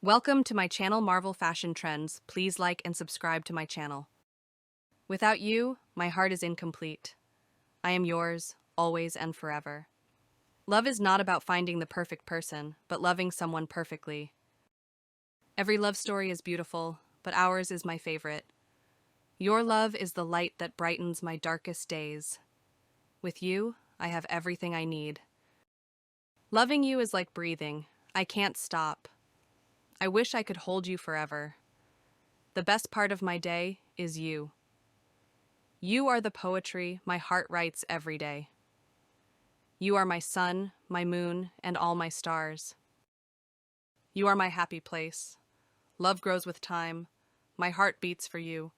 Welcome to my channel Marvel Fashion Trends. Please like and subscribe to my channel. Without you, my heart is incomplete. I am yours, always and forever. Love is not about finding the perfect person, but loving someone perfectly. Every love story is beautiful, but ours is my favorite. Your love is the light that brightens my darkest days. With you, I have everything I need. Loving you is like breathing. I can't stop. I wish I could hold you forever. The best part of my day is you. You are the poetry my heart writes every day. You are my sun, my moon, and all my stars. You are my happy place. Love grows with time. My heart beats for you.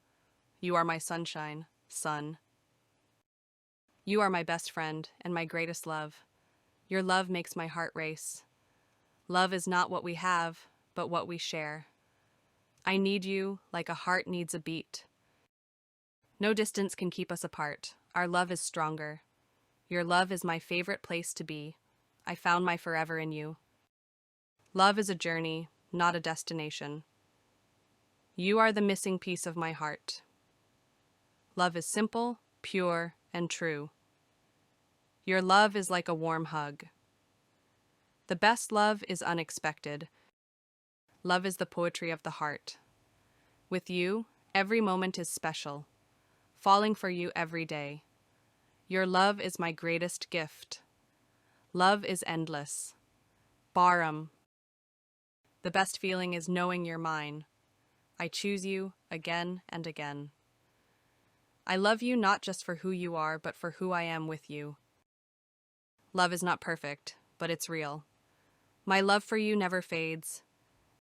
You are my sunshine, sun. You are my best friend and my greatest love. Your love makes my heart race. Love is not what we have, but what we share. I need you like a heart needs a beat. No distance can keep us apart. Our love is stronger. Your love is my favorite place to be. I found my forever in you. Love is a journey, not a destination. You are the missing piece of my heart. Love is simple, pure, and true. Your love is like a warm hug. The best love is unexpected. Love is the poetry of the heart. With you, every moment is special. Falling for you every day. Your love is my greatest gift. Love is endless. Barum. The best feeling is knowing you're mine. I choose you again and again. I love you not just for who you are, but for who I am with you. Love is not perfect, but it's real. My love for you never fades.